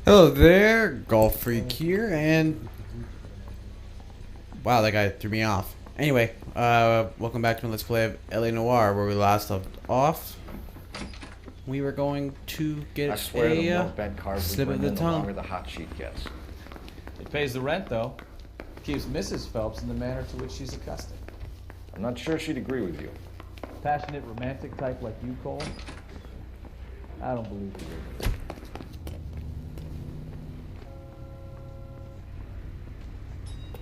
Hello there, Golf Freak here, and wow, that guy threw me off. Anyway, welcome back to Let's Play of LA Noire, where we last left off. We were going to get I swear the more a bent cars we slip bring of the in, the tongue. longer the hot sheet gets. It pays the rent, though. Keeps Mrs. Phelps in the manner to which she's accustomed. I'm not sure she'd agree with you. Passionate, romantic type like you, Cole? I don't believe you.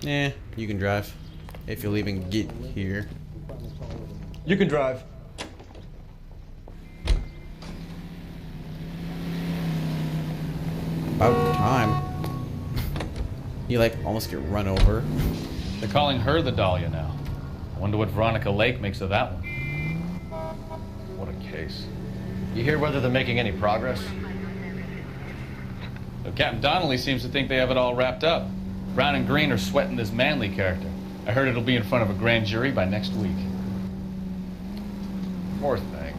Yeah, you can drive. If you'll even get here. You can drive. About time. You like almost get run over. They're calling her the Dahlia now. I wonder what Veronica Lake makes of that one. What a case. You hear whether they're making any progress? So Captain Donnelly seems to think they have it all wrapped up. Brown and Green are sweating this Manley character. I heard it'll be in front of a grand jury by next week. Poor thing.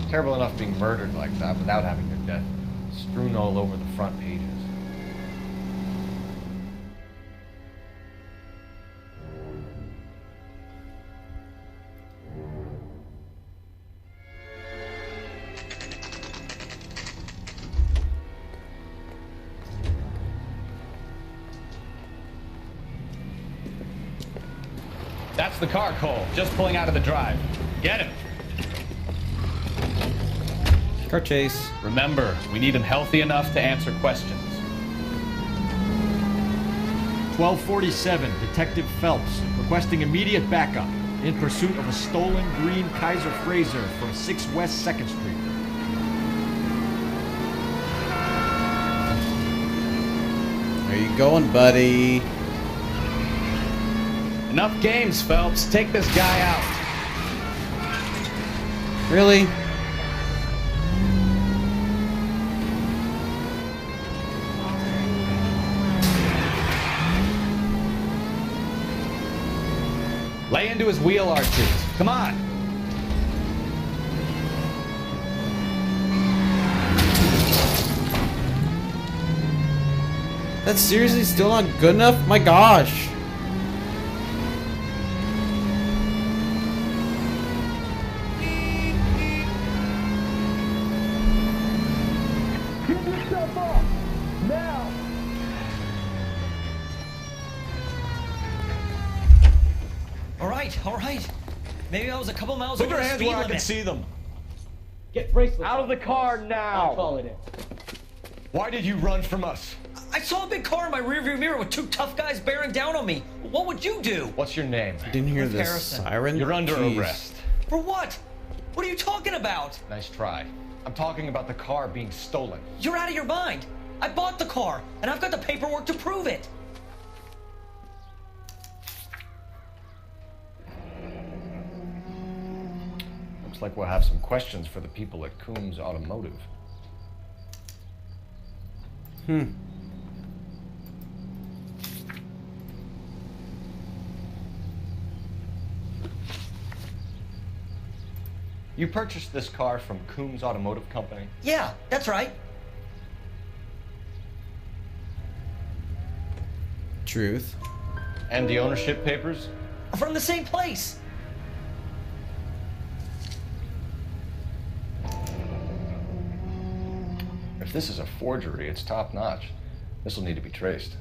Terrible enough being murdered like that without having their death strewn all over the front pages. That's the car, Cole. Just pulling out of the drive. Get him. Car chase. Remember, we need him healthy enough to answer questions. 1247, Detective Phelps, requesting immediate backup in pursuit of a stolen green Kaiser Frazer from 6 West 2nd Street. Where you going, buddy? Enough games, Phelps. Take this guy out. Really? Lay into his wheel arches. Come on. That's seriously still not good enough? My gosh. All right. Maybe I was a couple miles Put over your the hands speed where I limit. can see them. Get bracelets. Out of the car now! I'll call it in. Why did you run from us? I saw a big car in my rearview mirror with 2 tough guys bearing down on me. What would you do? What's your name? Didn't hear Cliff the Harrison. siren? You're under Jeez. arrest. For what? What are you talking about? Nice try. I'm talking about the car being stolen. You're out of your mind. I bought the car, and I've got the paperwork to prove it. Looks like we'll have some questions for the people at Coombs Automotive. You purchased this car from Coombs Automotive Company? Yeah, that's right. Truth. And the ownership papers? From the same place. If this is a forgery, it's top-notch. This will need to be traced.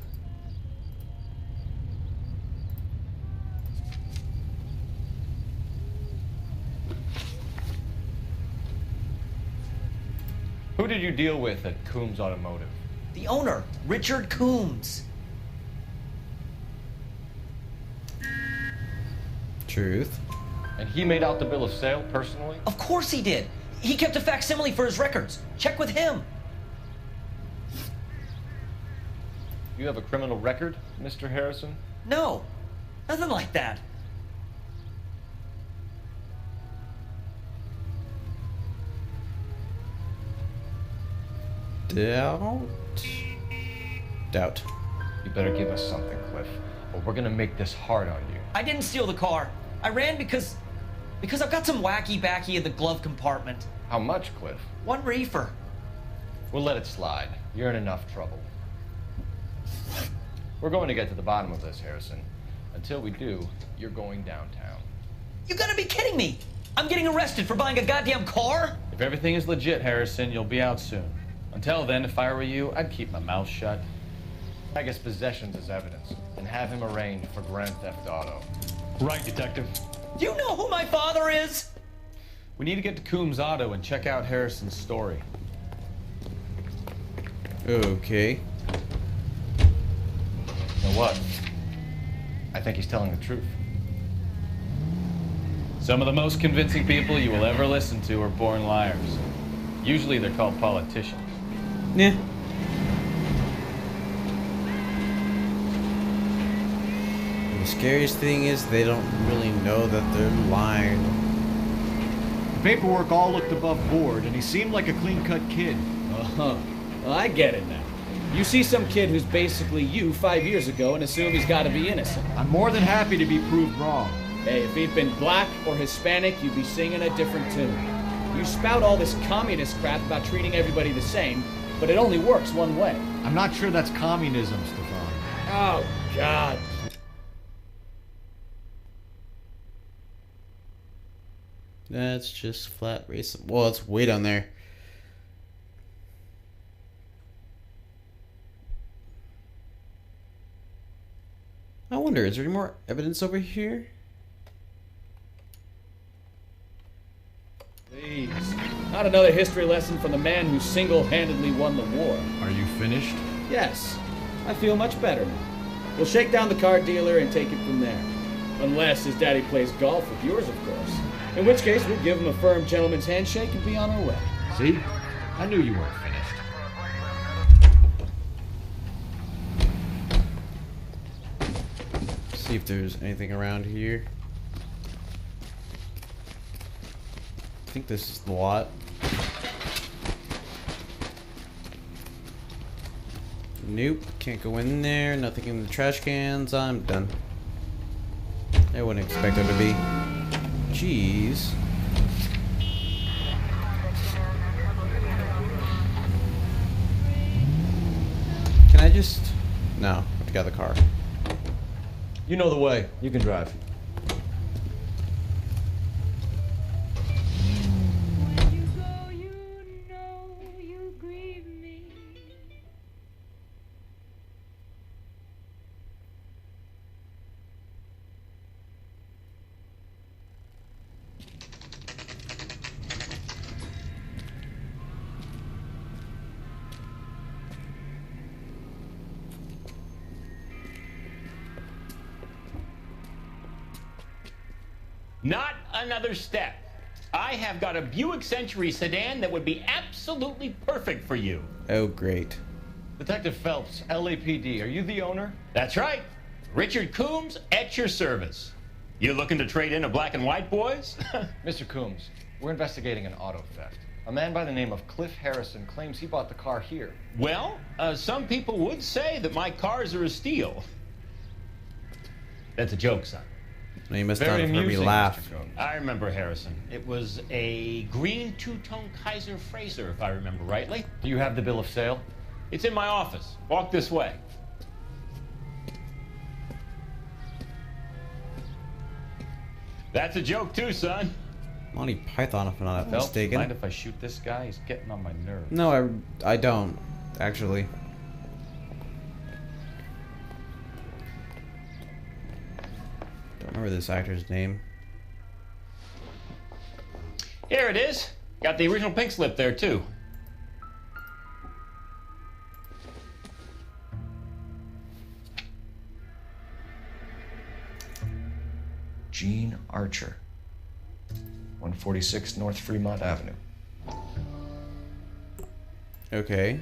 Who did you deal with at Coombs Automotive? The owner, Richard Coombs. Truth. And he made out the bill of sale personally? Of course he did. He kept a facsimile for his records. Check with him. You have a criminal record, Mr. Harrison? No, nothing like that. Doubt. You better give us something, Cliff, or we're gonna make this hard on you. I didn't steal the car. I ran because I've got some wacky backy in the glove compartment. How much, Cliff? 1 reefer. We'll let it slide. You're in enough trouble. We're going to get to the bottom of this, Harrison. Until we do, you're going downtown. You gotta be kidding me! I'm getting arrested for buying a goddamn car? If everything is legit, Harrison, you'll be out soon. Until then, if I were you, I'd keep my mouth shut. I guess possessions is evidence, and have him arraigned for Grand Theft Auto. Right, Detective. Do you know who my father is? We need to get to Coombs Auto and check out Harrison's story. Okay. You know what? I think he's telling the truth. Some of the most convincing people you will ever listen to are born liars. Usually they're called politicians. Yeah. The scariest thing is they don't really know that they're lying. The paperwork all looked above board, and he seemed like a clean-cut kid. Uh-huh. Well, I get it now. You see some kid who's basically you 5 years ago and assume he's got to be innocent. I'm more than happy to be proved wrong. Hey, if he'd been black or Hispanic, you'd be singing a different tune. You spout all this communist crap about treating everybody the same, but it only works one way. I'm not sure that's communism, Stefan. Oh, God. That's just flat racism. Well, it's way down there. I wonder, is there any more evidence over here? Please. Not another history lesson from the man who single-handedly won the war. Are you finished? Yes. I feel much better now. We'll shake down the car dealer and take it from there. Unless his daddy plays golf with yours, of course. In which case, we'll give him a firm gentleman's handshake and be on our way. See? I knew you weren't finished. See if there's anything around here. I think this is the lot. Nope, can't go in there. Nothing in the trash cans. I'm done. I wouldn't expect there to be. Jeez. Can I just... No, I got the car. You know the way. You can drive. You go, you know you grieve me. Not another step. I have got a Buick Century sedan that would be absolutely perfect for you. Oh, great. Detective Phelps, LAPD, are you the owner? That's right. Richard Coombs at your service. You looking to trade in a black and white, boys? Mr. Coombs, we're investigating an auto theft. A man by the name of Cliff Harrison claims he bought the car here. Well, some people would say that my cars are a steal. That's a joke, son. No, you must Very not heard me amusing, laugh. Mr. Coombs. I remember Harrison. It was a green two-tone Kaiser Frazer, if I remember rightly. Do you have the bill of sale? It's in my office. Walk this way. That's a joke too, son. Monty Python, if I'm not Phelps, mistaken. mind if I shoot this guy? He's getting on my nerves. No, I don't, actually. Don't remember this actor's name. Here it is. Got the original pink slip there too. Gene Archer, 146 North Fremont Avenue. Okay.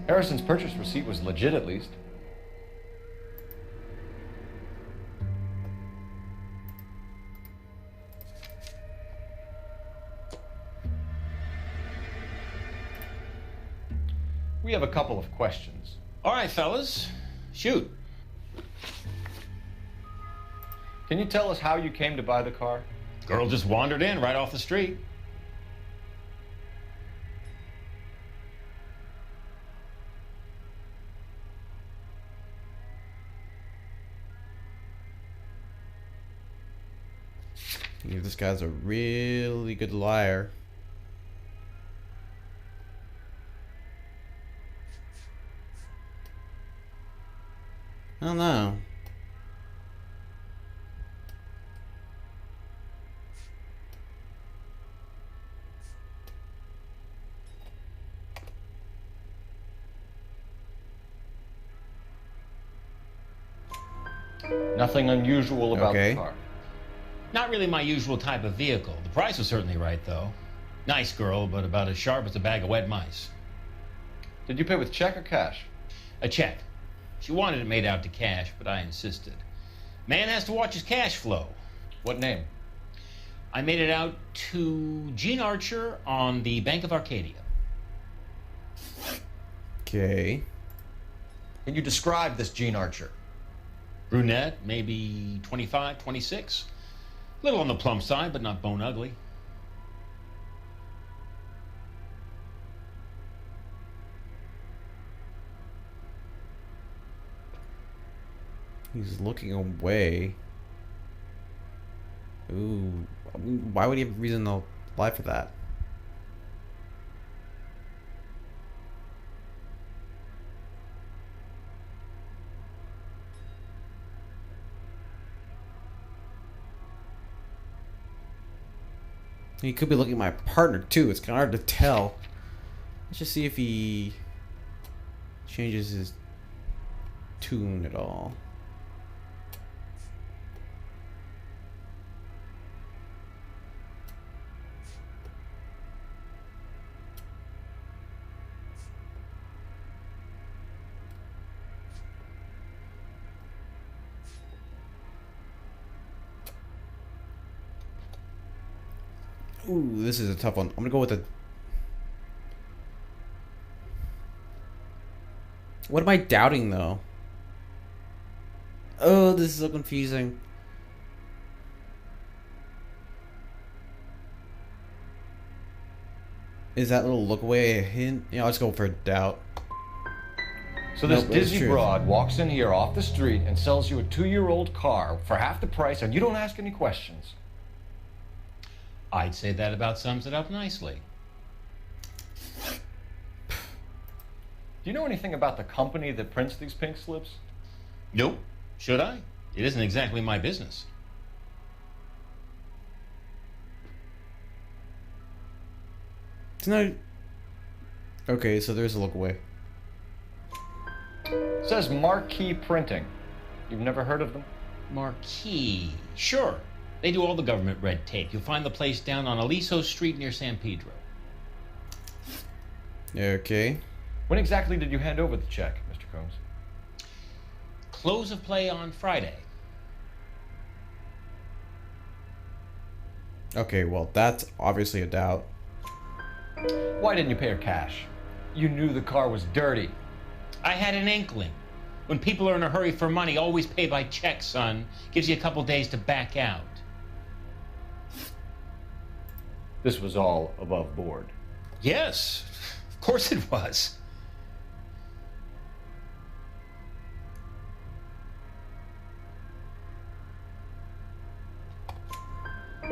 Harrison's purchase receipt was legit, at least. We have a couple of questions. All right, fellas, shoot. Can you tell us how you came to buy the car? Girl just wandered in right off the street. This guy's a really good liar. I don't know. Nothing unusual about Okay. the car. Not really my usual type of vehicle. The price was certainly right, though. Nice girl, but about as sharp as a bag of wet mice. Did you pay with check or cash? A check. She wanted it made out to cash, but I insisted. Man has to watch his cash flow. What name? I made it out to Gene Archer on the Bank of Arcadia. Okay. Can you describe this Gene Archer? Brunette, maybe 25, 26. Little on the plump side, but not bone ugly. He's looking away. Ooh. I mean, why would he have a reason to lie for that? He could be looking at my partner too. It's kind of hard to tell. Let's just see if he changes his tune at all. Ooh, this is a tough one. I'm gonna go with a... What am I doubting, though? Oh, this is so confusing. Is that little look away a hint? Yeah, let's go for a doubt. So this Nope, it's dizzy true. broad walks in here off the street and sells you a 2-year-old car for half the price, and you don't ask any questions. I'd say that about sums it up nicely. Do you know anything about the company that prints these pink slips? Nope. Should I? It isn't exactly my business. It's not... Okay, so there's a look away. It says Marquee Printing. You've never heard of them? Marquee. Sure. They do all the government red tape. You'll find the place down on Aliso Street near San Pedro. Okay. When exactly did you hand over the check, Mr. Combs? Close of play on Friday. Okay, well, that's obviously a doubt. Why didn't you pay her cash? You knew the car was dirty. I had an inkling. When people are in a hurry for money, always pay by check, son. Gives you a couple days to back out. This was all above board. Yes, of course it was.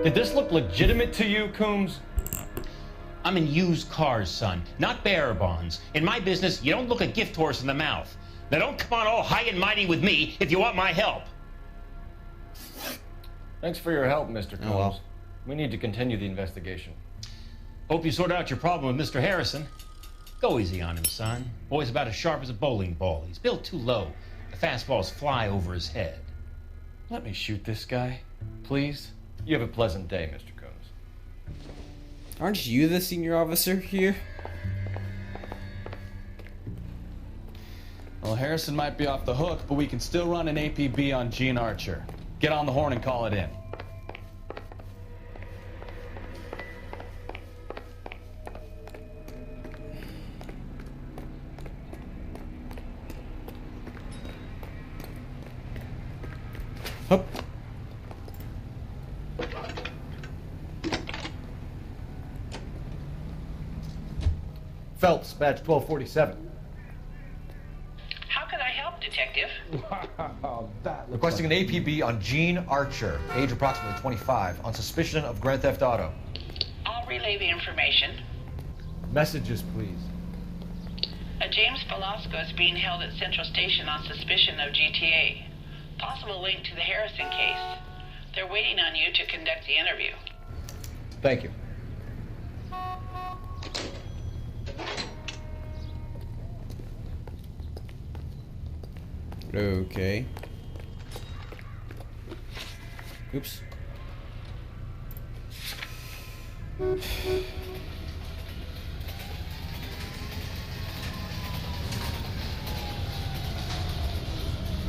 Did this look legitimate to you, Coombs? I'm in used cars, son, not bearer bonds. In my business, you don't look a gift horse in the mouth. Now don't come on all high and mighty with me if you want my help. Thanks for your help, Mr. Combs. Oh, well. We need to continue the investigation. Hope you sort out your problem with Mr. Harrison. Go easy on him, son. Boy's about as sharp as a bowling ball. He's built too low. The fastballs fly over his head. Let me shoot this guy, please. You have a pleasant day, Mr. Combs. Aren't you the senior officer here? Well, Harrison might be off the hook, but we can still run an APB on Gene Archer. Get on the horn and call it in. Phelps, badge 1247. How can I help, Detective? Requesting an APB on Gene Archer, age approximately 25, on suspicion of Grand Theft Auto. I'll relay the information. Messages, please. A James Velasco is being held at Central Station on suspicion of GTA. Possible link to the Harrison case. They're waiting on you to conduct the interview. Thank you. Okay. Oops.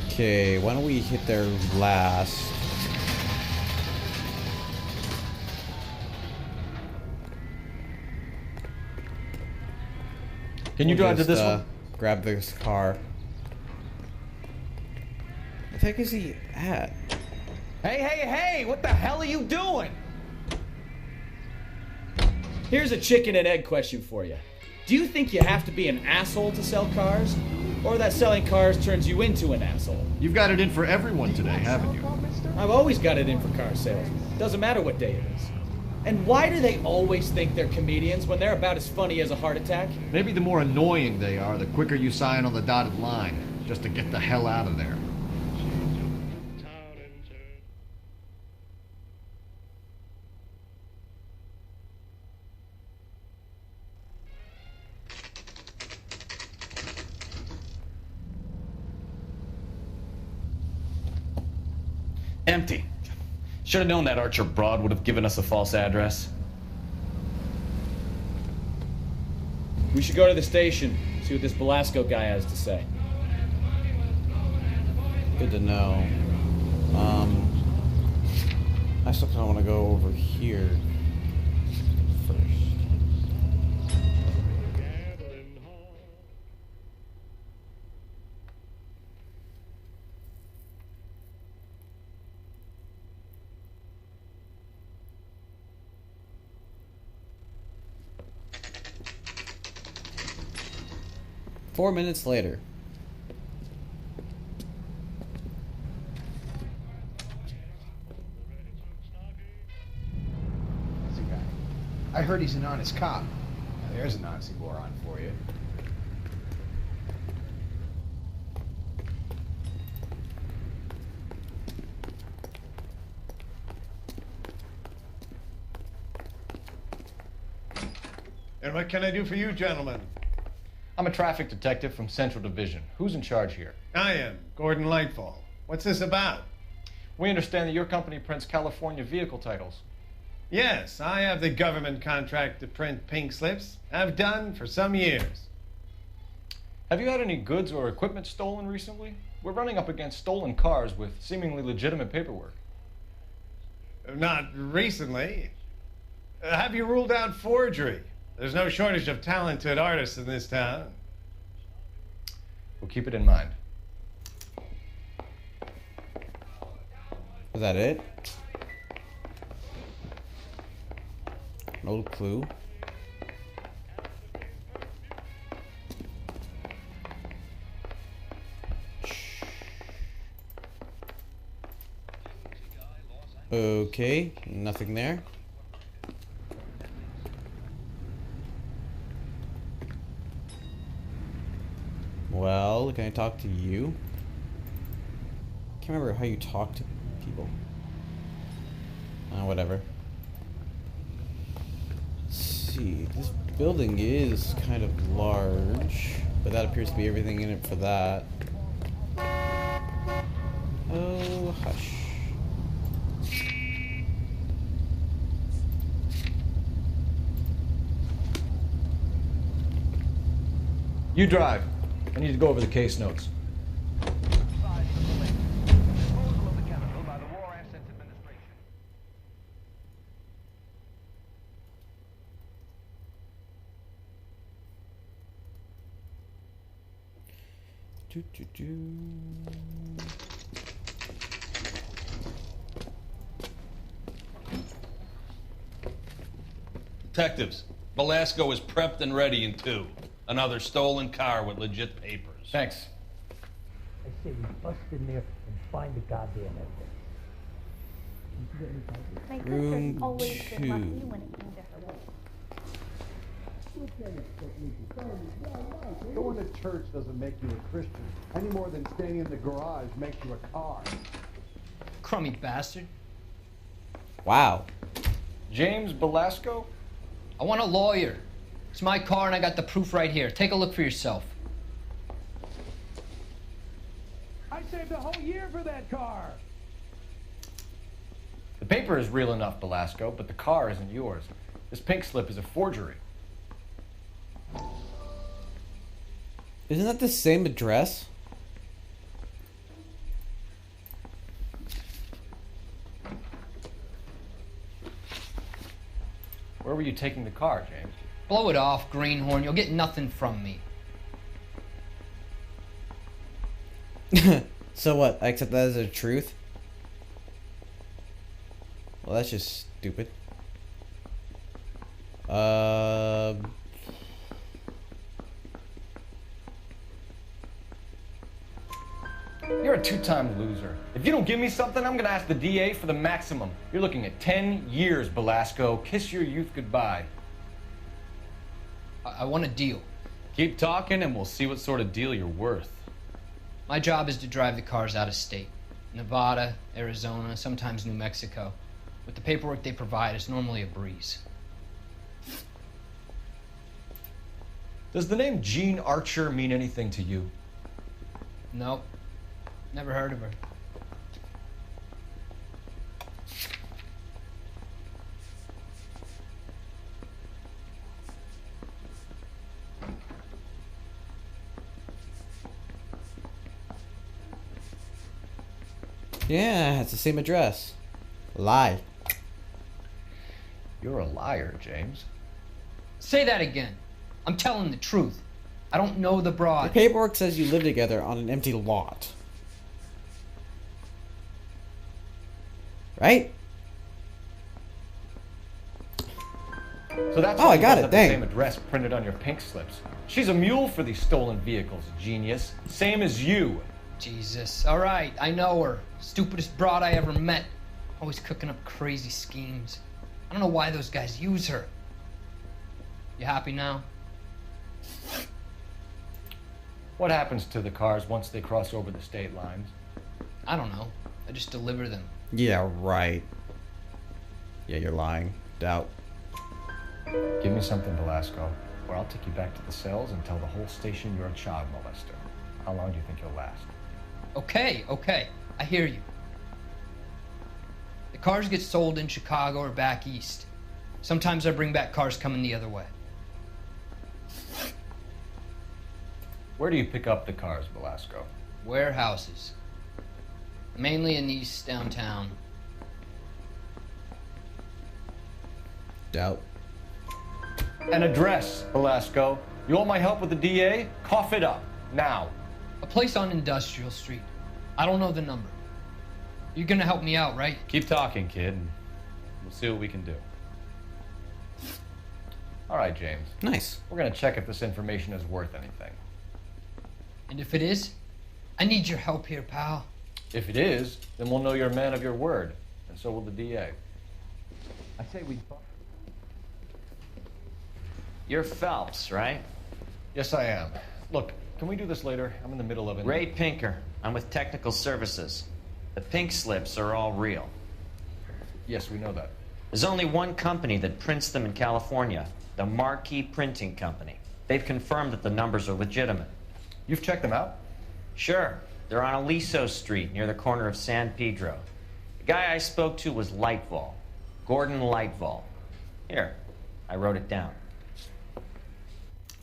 Okay, why don't we hit there last? Can you drive to Just, this one? Grab this car. What the heck is he at? Hey, what the hell are you doing? Here's a chicken and egg question for you. Do you think you have to be an asshole to sell cars? Or that selling cars turns you into an asshole? You've got it in for everyone today, haven't you? I've always got it in for car sales. Doesn't matter what day it is. And why do they always think they're comedians when they're about as funny as a heart attack? Maybe the more annoying they are, the quicker you sign on the dotted line, just to get the hell out of there. Empty. Should have known that Archer broad would have given us a false address. We should go to the station, see what this Velasco guy has to say. Good to know. I still kind of want to go over here first. Four minutes later. That's a guy. I heard he's an honest cop. Now, there's an oxymoron for you. And what can I do for you, gentlemen? I'm a traffic detective from Central Division. Who's in charge here? I am, Gordon Lightfall. What's this about? We understand that your company prints California vehicle titles. Yes, I have the government contract to print pink slips. I've done for some years. Have you had any goods or equipment stolen recently? We're running up against stolen cars with seemingly legitimate paperwork. Not recently. Have you ruled out forgery? There's no shortage of talented artists in this town. We'll keep it in mind. Is that it? No clue. Okay, nothing there. Well, can I talk to you? Can't remember how you talk to people. Whatever. Let's see. This building is kind of large, but that appears to be everything in it for that. Oh, hush. You drive. I need to go over the case notes. Detectives, Velasco is prepped and ready in 2. Another stolen car with legit papers. Thanks. I say we bust in there and find the goddamn evidence. My Room sister's always been 2. lucky when it came to her work. Going to church doesn't make you a Christian, any more than staying in the garage makes you a car. Crummy bastard. Wow. James Belasco? I want a lawyer. It's my car and I got the proof right here. Take a look for yourself. I saved a whole year for that car. The paper is real enough, Belasco, but the car isn't yours. This pink slip is a forgery. Isn't that the same address? Where were you taking the car, James? Blow it off, greenhorn. You'll get nothing from me. So what? I accept that as a truth? Well, that's just stupid. You're a two-time loser. If you don't give me something, I'm gonna ask the DA for the maximum. You're looking at 10 years, Belasco. Kiss your youth goodbye. I want a deal. Keep talking and we'll see what sort of deal you're worth. My job is to drive the cars out of state. Nevada, Arizona, sometimes New Mexico. With the paperwork they provide, it's normally a breeze. Does the name Jean Archer mean anything to you? Nope. Never heard of her. Yeah, it's the same address. Lie. You're a liar, James. Say that again. I'm telling the truth. I don't know the The broad. paperwork says you live together on an empty lot. Right? So that's Oh, why I you got both it, have dang. the same address printed on your pink slips. She's a mule for these stolen vehicles, genius. Same as you. Jesus. All right, I know her. Stupidest broad I ever met. Always cooking up crazy schemes. I don't know why those guys use her. You happy now? What happens to the cars once they cross over the state lines? I don't know. I just deliver them. Yeah, right. Yeah, you're lying. Doubt. Give me something, Belasco, or I'll take you back to the cells and tell the whole station you're a child molester. How long do you think you'll last? Okay, okay. I hear you. The cars get sold in Chicago or back east. Sometimes I bring back cars coming the other way. Where do you pick up the cars, Belasco? Warehouses. Mainly in East downtown. Doubt. An address, Belasco. You want my help with the DA? Cough it up. Now. A place on Industrial Street. I don't know the number. You're gonna help me out, right? Keep talking, kid, and we'll see what we can do. All right, James. Nice. We're gonna check if this information is worth anything. And if it is, I need your help here, pal. If it is, then we'll know you're a man of your word, and so will the DA. I say we... You're Phelps, right? Yes, I am. Look, can we do this later? I'm in the middle of it. Ray Pinker. I'm with Technical Services. The pink slips are all real. Yes, we know that. There's only one company that prints them in California, the Marquee Printing Company. They've confirmed that the numbers are legitimate. You've checked them out? Sure. They're on Aliso Street, near the corner of San Pedro. The guy I spoke to was Lightval. Gordon Lightval. Here, I wrote it down.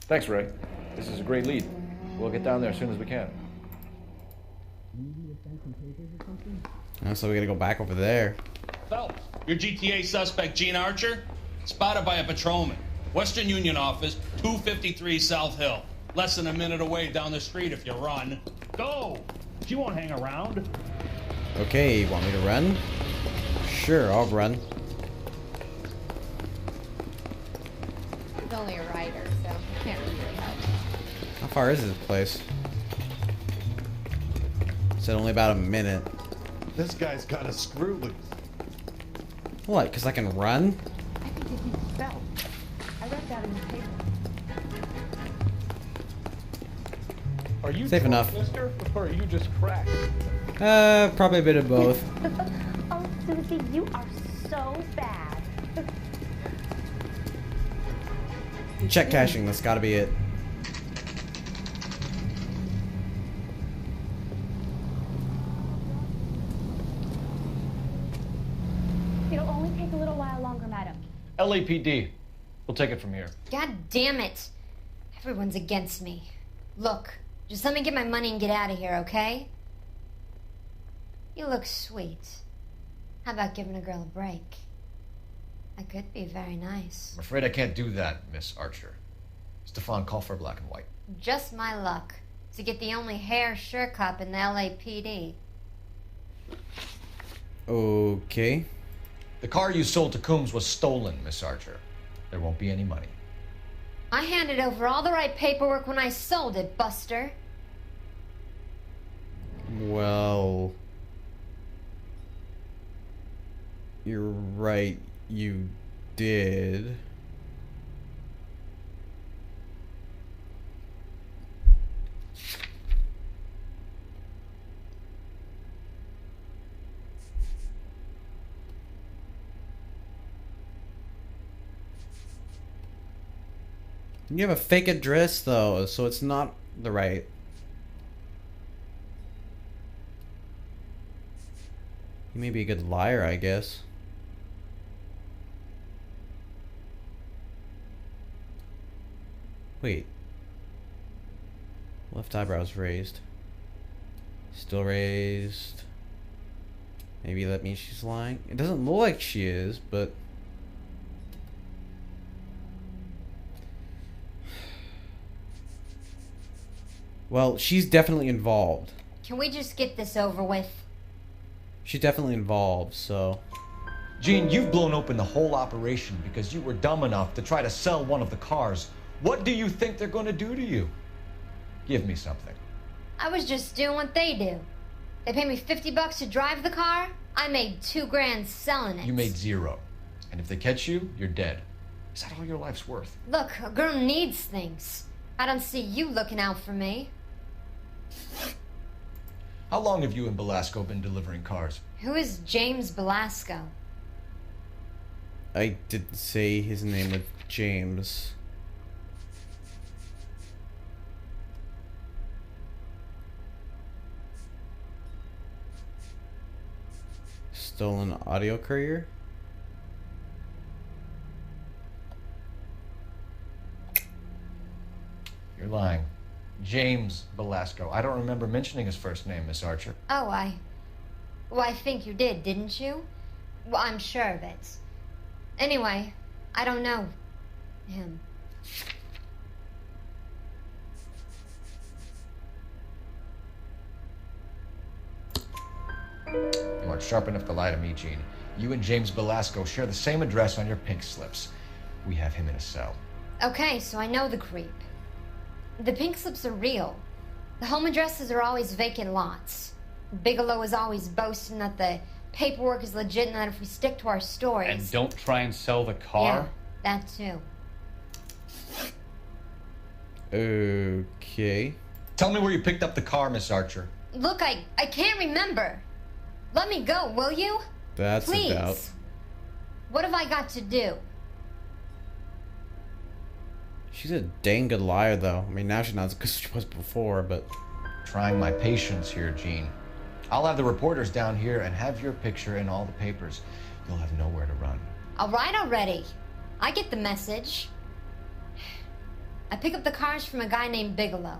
Thanks, Ray. This is a great lead. We'll get down there as soon as we can. Oh, so we gotta go back over there. Phelps, your GTA suspect, Gene Archer, spotted by a patrolman. Western Union office, 253 South Hill. Less than a minute away down the street if you run. Go! She won't hang around. Okay, want me to run? Sure, I'll run. He's only a writer, so he can't really help. How far is this place? Said only about a minute. This guy's got a screw loose. What? Because I can run? I think it needs felt. I read that in the paper. Are you Safe drunk, enough. mister? Or are you just cracked? Probably a bit of both. Oh, Susie, you are so bad. Check cashing, that's gotta be it. It'll only take a little while longer, madam. LAPD. We'll take it from here. God damn it. Everyone's against me. Look, just let me get my money and get out of here, okay? You look sweet. How about giving a girl a break? I could be very nice. I'm afraid I can't do that, Miss Archer. Stefan, call for black and white. Just my luck to get the only hair sure cop in the LAPD. Okay. The car you sold to Coombs was stolen, Miss Archer. There won't be any money. I handed over all the right paperwork when I sold it, Buster. Well... You're right, you did. You have a fake address though, so it's not the right. You may be a good liar, I guess. Wait. Left eyebrow's raised. Still raised. Maybe that means she's lying. It doesn't look like she is, but... Well, she's definitely involved. Can we just get this over with? She's definitely involved, so... Gene, you've blown open the whole operation because you were dumb enough to try to sell one of the cars. What do you think they're going to do to you? Give me something. I was just doing what they do. They paid me $50 to drive the car. I made $2 grand selling it. You made $0. And if they catch you, you're dead. Is that all your life's worth? Look, a girl needs things. I don't see you looking out for me. How long have you and Belasco been delivering cars? Who is James Belasco? I didn't say his name was James. Stolen audio courier? You're lying. James Belasco. I don't remember mentioning his first name, Miss Archer. Oh, Well, I think you did, didn't you? Well, I'm sure of it. Anyway, I don't know him. You aren't sharp enough to lie to me, Gene. You and James Belasco share the same address on your pink slips. We have him in a cell. Okay, so I know the creep. The pink slips are real. The home addresses are always vacant lots. Bigelow is always boasting that the paperwork is legit and that if we stick to our stories... And don't try and sell the car? Yeah, that too. Okay. Tell me where you picked up the car, Miss Archer. Look, I can't remember. Let me go, will you? That's Please. a doubt. What have I got to do? She's a dang good liar, though. I mean, now she's not as good as she was before, but... Trying my patience here, Gene. I'll have the reporters down here and have your picture in all the papers. You'll have nowhere to run. All right already. I get the message. I pick up the cars from a guy named Bigelow.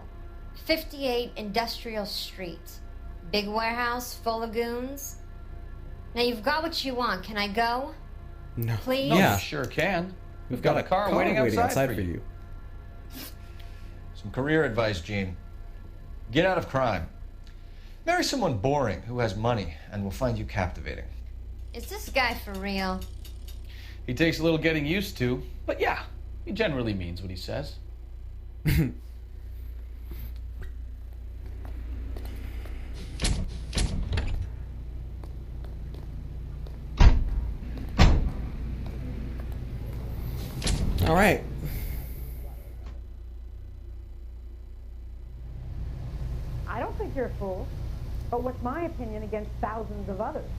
58 Industrial Street. Big warehouse full of goons. Now you've got what you want. Can I go? No. Please? No, Yeah. you sure can. We've got a car waiting outside for you. Some career advice, Gene. Get out of crime. Marry someone boring who has money and will find you captivating. Is this guy for real? He takes a little getting used to, but yeah, He generally means what he says. All right. I don't think you're a fool. But what's my opinion against thousands of others?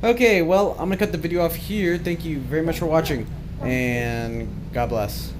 Okay, well, I'm gonna cut the video off here. Thank you very much for watching, and God bless.